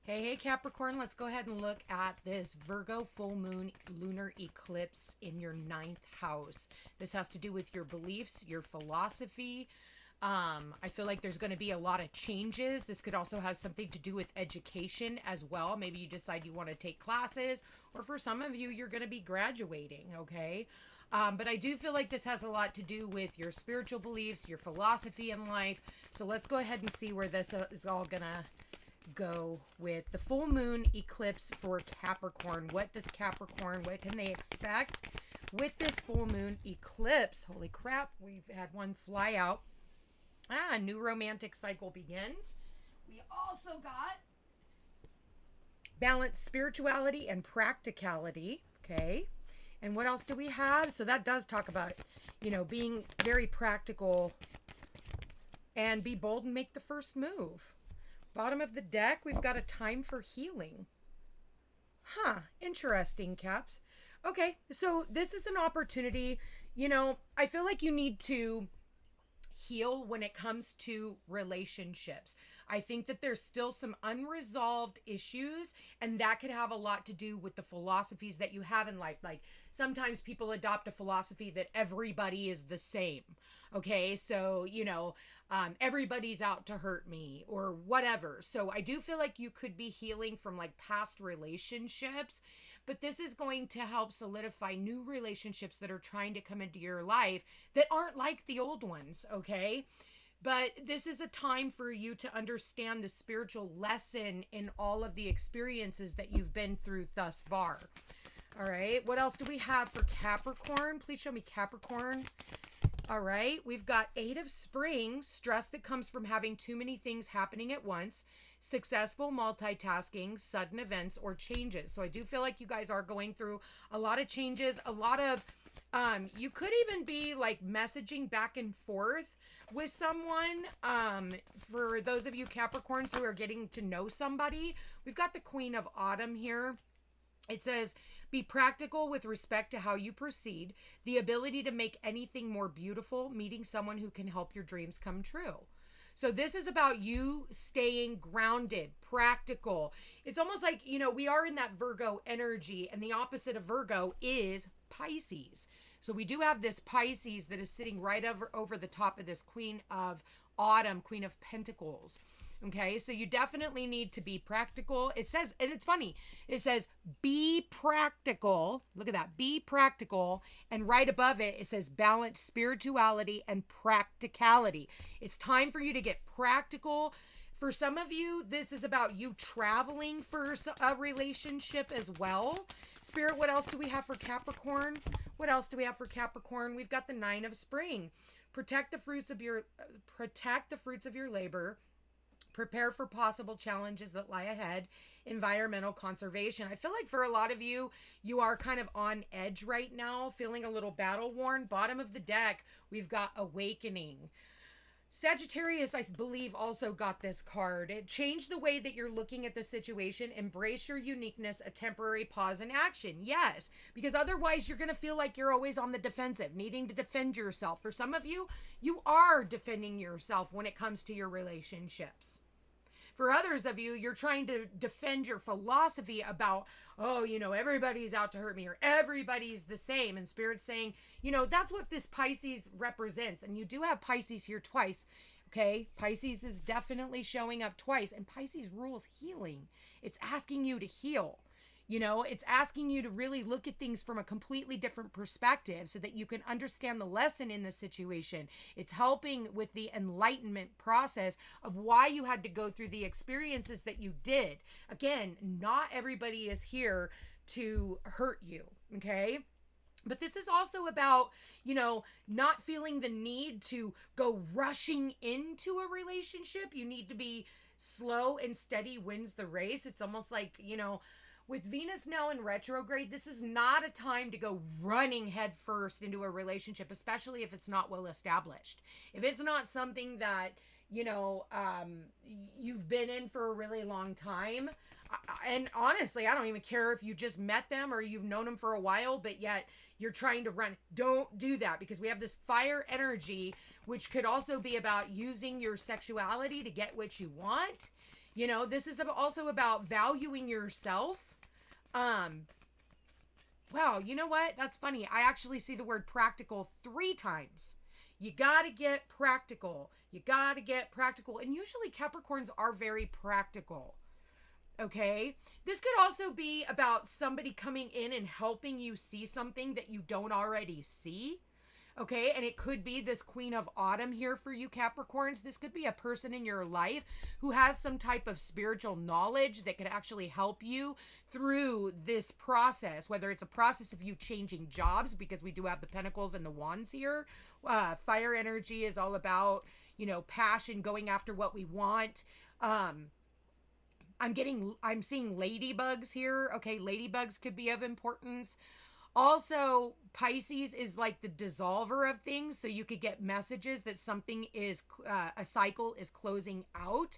Hey Capricorn, let's go ahead and look at this Virgo full moon lunar eclipse in your ninth house. This has to do with your beliefs, your philosophy. I feel like there's going to be a lot of changes. This could also have something to do with education as well. Maybe you decide you want to take classes, or for some of you, you're going to be graduating, okay? But I do feel like this has a lot to do with your spiritual beliefs, your philosophy in life. So let's go ahead and see where this is all going to go with the full moon eclipse for Capricorn. What can they expect with this full moon eclipse? Holy crap, we've had one fly out. A new romantic cycle begins. We also got balanced spirituality and practicality. Okay. And what else do we have? So that does talk about, being very practical and be bold and make the first move. Bottom of the deck, we've got a time for healing. Interesting, Caps. Okay, so this is an opportunity. I feel like you need to heal when it comes to relationships. I think that there's still some unresolved issues, and that could have a lot to do with the philosophies that you have in life. Like sometimes people adopt a philosophy that everybody is the same. Okay, so, everybody's out to hurt me or whatever. So I do feel like you could be healing from like past relationships, but this is going to help solidify new relationships that are trying to come into your life that aren't like the old ones. Okay. But this is a time for you to understand the spiritual lesson in all of the experiences that you've been through thus far. All right. What else do we have for Capricorn? Please show me Capricorn. All right. We've got 8 of Spring, stress that comes from having too many things happening at once, successful multitasking, sudden events or changes. So I do feel like you guys are going through a lot of changes, a lot of, you could even be like messaging back and forth with someone. For those of you Capricorns who are getting to know somebody, we've got the Queen of Autumn here. It says, be practical with respect to how you proceed, the ability to make anything more beautiful, meeting someone who can help your dreams come true. So this is about you staying grounded, practical. It's almost like, we are in that Virgo energy, and the opposite of Virgo is Pisces. So we do have this Pisces that is sitting right over the top of this Queen of Autumn, Queen of Pentacles. Okay, so you definitely need to be practical. It says, and it's funny, it says, be practical. Look at that, be practical. And right above it, it says balance spirituality and practicality. It's time for you to get practical. For some of you, this is about you traveling for a relationship as well. Spirit, what else do we have for Capricorn? What else do we have for Capricorn? We've got the 9 of Spring. Protect the fruits of your labor. Prepare for possible challenges that lie ahead. Environmental conservation. I feel like for a lot of you, you are kind of on edge right now, feeling a little battle worn. Bottom of the deck, we've got awakening. Sagittarius, I believe, also got this card. It changed the way that you're looking at the situation. Embrace your uniqueness, a temporary pause in action. Yes, because otherwise you're going to feel like you're always on the defensive, needing to defend yourself. For some of you, you are defending yourself when it comes to your relationships. For others of you, you're trying to defend your philosophy about, everybody's out to hurt me or everybody's the same. And Spirit's saying, that's what this Pisces represents. And you do have Pisces here twice. Okay. Pisces is definitely showing up twice. And Pisces rules healing. It's asking you to heal. It's asking you to really look at things from a completely different perspective so that you can understand the lesson in the situation. It's helping with the enlightenment process of why you had to go through the experiences that you did. Again, not everybody is here to hurt you, okay? But this is also about, not feeling the need to go rushing into a relationship. You need to be slow and steady wins the race. It's almost like, with Venus now in retrograde, this is not a time to go running headfirst into a relationship, especially if it's not well established. If it's not something that, you've been in for a really long time. And honestly, I don't even care if you just met them or you've known them for a while, but yet you're trying to run. Don't do that, because we have this fire energy, which could also be about using your sexuality to get what you want. You know, this is also about valuing yourself. Wow, you know what? That's funny. I actually see the word practical 3 times. You got to get practical. You got to get practical. And usually Capricorns are very practical. Okay. This could also be about somebody coming in and helping you see something that you don't already see. Okay, and it could be this Queen of Autumn here for you Capricorns. This could be a person in your life who has some type of spiritual knowledge that could actually help you through this process, whether it's a process of you changing jobs, because we do have the Pentacles and the Wands here. Fire energy is all about, you know, passion, going after what we want. I'm seeing ladybugs here. Okay, ladybugs could be of importance. Also, Pisces is like the dissolver of things. So you could get messages that something is, a cycle is closing out.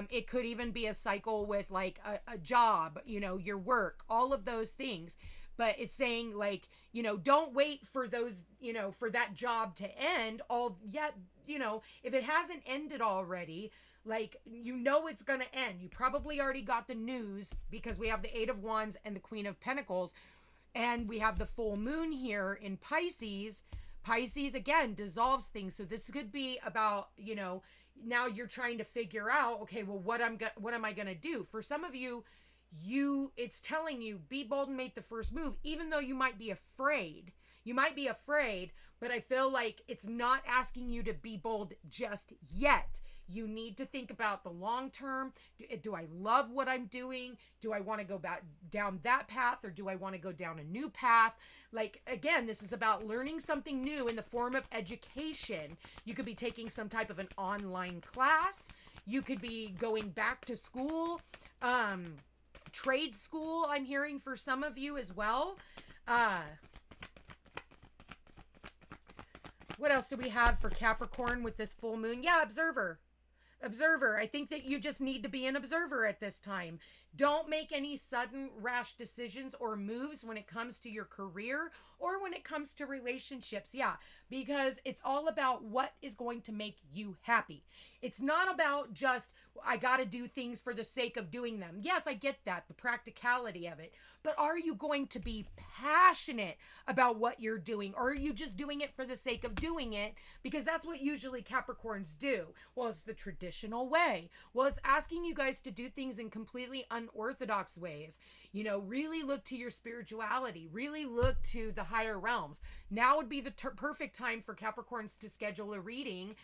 It could even be a cycle with like a job, you know, your work, all of those things. But it's saying like, you know, don't wait for those, you know, for that job to end all yet, you know, if it hasn't ended already, like, you know, it's going to end. You probably already got the news because we have the 8 of Wands and the Queen of Pentacles. And we have the full moon here in Pisces. Pisces, again, dissolves things. So this could be about, you know, now you're trying to figure out, okay, well, what am I going to do? For some of you, it's telling you, be bold and make the first move, even though you might be afraid. You might be afraid, but I feel like it's not asking you to be bold just yet. You need to think about the long term. Do I love what I'm doing? Do I want to go back down that path, or do I want to go down a new path? Like, again, this is about learning something new in the form of education. You could be taking some type of an online class. You could be going back to school, trade school, I'm hearing for some of you as well. What else do we have for Capricorn with this full moon? Yeah, observer. Observer. I think that you just need to be an observer at this time. Don't make any sudden rash decisions or moves when it comes to your career or when it comes to relationships. Yeah, because it's all about what is going to make you happy. It's not about just, I got to do things for the sake of doing them. Yes, I get that, the practicality of it. But are you going to be passionate about what you're doing? Or are you just doing it for the sake of doing it? Because that's what usually Capricorns do. Well, it's the traditional way. Well, it's asking you guys to do things in completely unorthodox ways. You know, really look to your spirituality. Really look to the higher realms. Now would be the perfect time for Capricorns to schedule a reading,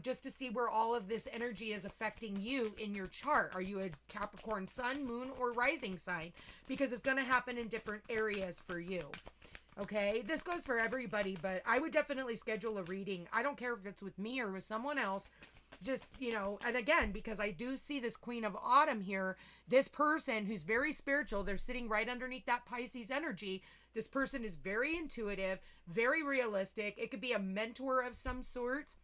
just to see where all of this energy is affecting you in your chart. Are you a Capricorn sun, moon, or rising sign? Because it's going to happen in different areas for you. Okay, this goes for everybody, but I would definitely schedule a reading. I don't care if it's with me or with someone else. Just, you know, and again, because I do see this Queen of Autumn here, this person who's very spiritual, they're sitting right underneath that Pisces energy. This person is very intuitive, very realistic. It could be a mentor of some sort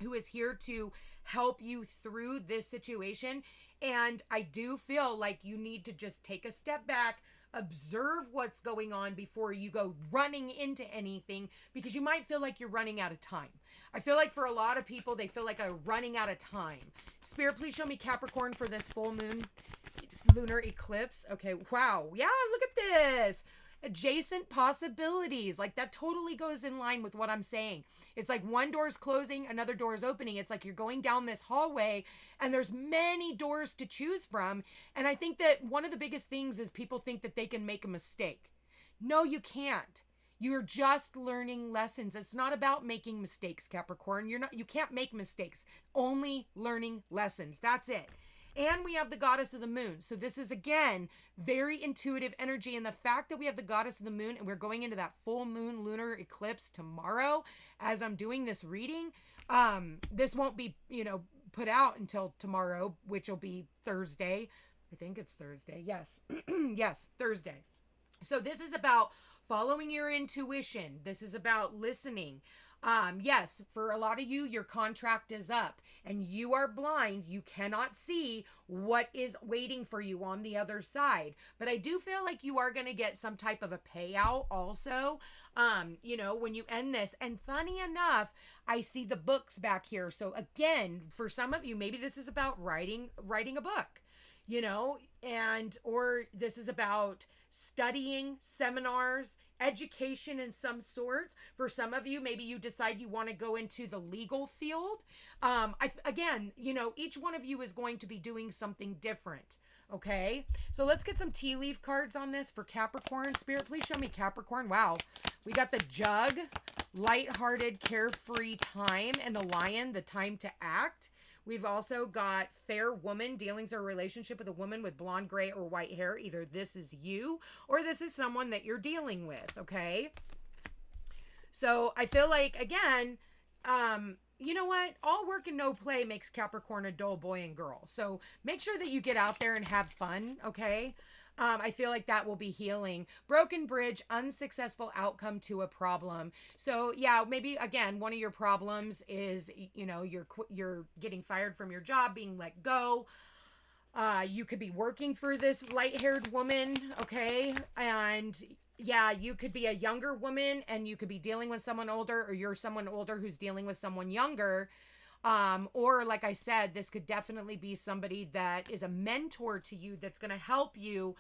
who is here to help you through this situation. And I do feel like you need to just take a step back, observe what's going on before you go running into anything, because you might feel like you're running out of time. I feel like for a lot of people, they feel like I'm running out of time. Spirit, please show me Capricorn for this full moon lunar eclipse. Okay, wow. Yeah, look at this. Adjacent possibilities. Like, that totally goes in line with what I'm saying. It's like one door is closing, another door is opening. It's like you're going down this hallway and there's many doors to choose from. And I think that one of the biggest things is people think that they can make a mistake. No, you can't. You're just learning lessons. It's not about making mistakes, Capricorn. You can't make mistakes. Only learning lessons. That's it. And we have the goddess of the moon. So this is, again, very intuitive energy. And the fact that we have the goddess of the moon and we're going into that full moon lunar eclipse tomorrow as I'm doing this reading, this won't be, you know, put out until tomorrow, which will be Thursday. I think it's Thursday. Yes. Yes, Thursday. So this is about following your intuition. This is about listening. Yes, for a lot of you, your contract is up and you are blind. You cannot see what is waiting for you on the other side. But I do feel like you are going to get some type of a payout also, when you end this. And funny enough, I see the books back here. So again, for some of you, maybe this is about writing a book, or this is about studying, seminars, education in some sort. For some of you, maybe you decide you want to go into the legal field. Each one of you is going to be doing something different. Okay, so let's get some tea leaf cards on this for Capricorn. Spirit, please show me Capricorn. Wow, we got the Jug, lighthearted, carefree time, and the Lion, the time to act. We've also got fair woman, dealings or relationship with a woman with blonde, gray, or white hair. Either this is you or this is someone that you're dealing with, okay? So I feel like, again, you know what? All work and no play makes Capricorn a dull boy and girl. So make sure that you get out there and have fun, okay? I feel like that will be healing. Broken bridge, unsuccessful outcome to a problem. So yeah, maybe again, one of your problems is, you're getting fired from your job, being let go. You could be working for this light-haired woman, okay? And yeah, you could be a younger woman and you could be dealing with someone older, or you're someone older who's dealing with someone younger. Or like I said, this could definitely be somebody that is a mentor to you that's going to help you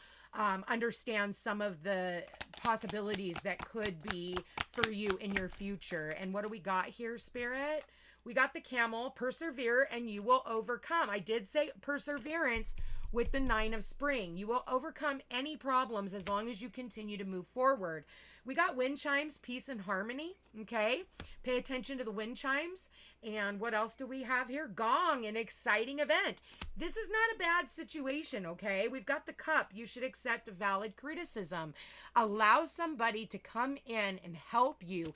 understand some of the possibilities that could be for you in your future. And what do we got here, Spirit? We got the Camel, persevere and you will overcome. I did say perseverance with the 9 of Spring. You will overcome any problems as long as you continue to move forward. We got wind chimes, peace and harmony. Okay. Pay attention to the wind chimes. And what else do we have here? Gong, an exciting event. This is not a bad situation. Okay. We've got the Cup. You should accept valid criticism. Allow somebody to come in and help you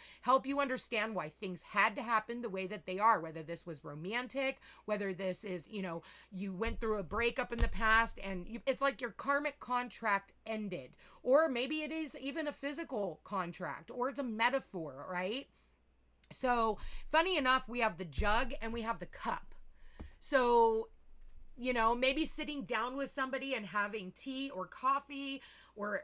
understand why things had to happen the way that they are, whether this was romantic, whether this is, you went through a breakup in the past and it's like your karmic contract ended, or maybe it is even a physical contract, or it's a metaphor, right? So funny enough, we have the Jug and we have the Cup. So, maybe sitting down with somebody and having tea or coffee, or,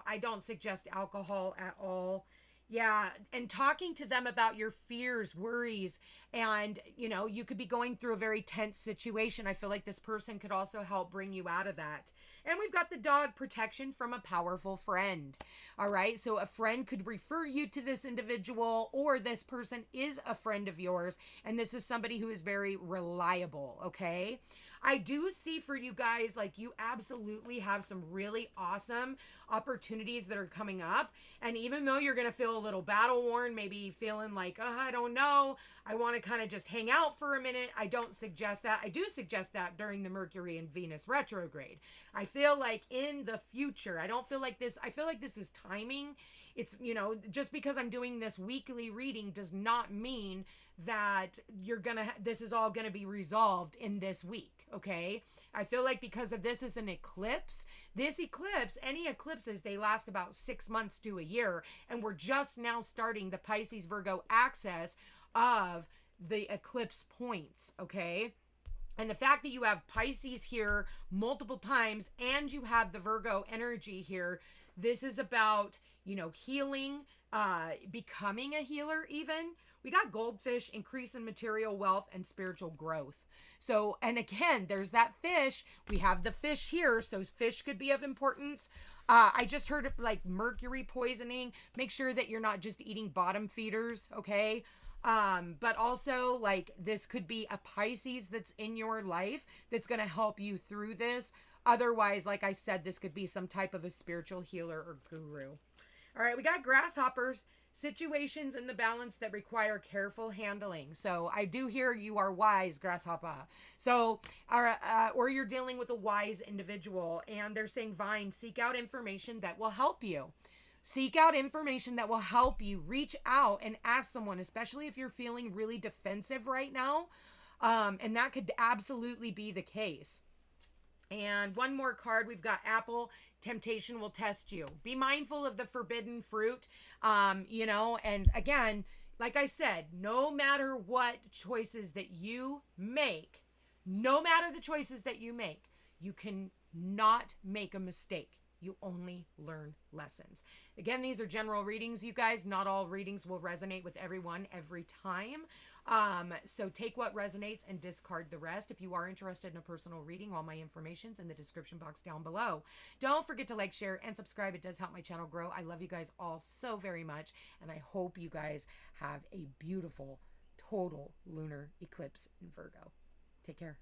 I don't suggest alcohol at all. Yeah. And talking to them about your fears, worries, and, you could be going through a very tense situation. I feel like this person could also help bring you out of that. And we've got the Dog, protection from a powerful friend. All right. So a friend could refer you to this individual, or this person is a friend of yours. And this is somebody who is very reliable. Okay. I do see for you guys, like, you absolutely have some really awesome opportunities that are coming up. And even though you're going to feel a little battle worn, maybe feeling like, I don't know, I want to kind of just hang out for a minute, I don't suggest that. I do suggest that during the Mercury and Venus retrograde. I feel like in the future, I feel like this is timing. It's, just because I'm doing this weekly reading does not mean that this is all gonna be resolved in this week, okay? I feel like because of this is an eclipse, any eclipses, they last about 6 months to a year, and we're just now starting the Pisces Virgo axis of the eclipse points, okay? And the fact that you have Pisces here multiple times and you have the Virgo energy here, this is about, healing, becoming a healer even. We got Goldfish, increase in material wealth and spiritual growth. So, and again, there's that fish. We have the fish here. So fish could be of importance. I just heard of like mercury poisoning. Make sure that you're not just eating bottom feeders. Okay. But also like this could be a Pisces that's in your life that's going to help you through this. Otherwise, like I said, this could be some type of a spiritual healer or guru. All right, we got grasshoppers, situations in the balance that require careful handling. So I do hear you are wise, grasshopper. So, or you're dealing with a wise individual, and they're saying, Vine, seek out information that will help you. Seek out information that will help you. Reach out and ask someone, especially if you're feeling really defensive right now. And that could absolutely be the case. And one more card, we've got Apple, temptation will test you. Be mindful of the forbidden fruit, and again, like I said, no matter what choices that you make, no matter the choices that you make, you can not make a mistake. You only learn lessons. Again, these are general readings, you guys. Not all readings will resonate with everyone every time. So take what resonates and discard the rest. If you are interested in a personal reading, all my information's in the description box down below. Don't forget to like, share, and subscribe. It does help my channel grow. I love you guys all so very much, and I hope you guys have a beautiful total lunar eclipse in Virgo. Take care.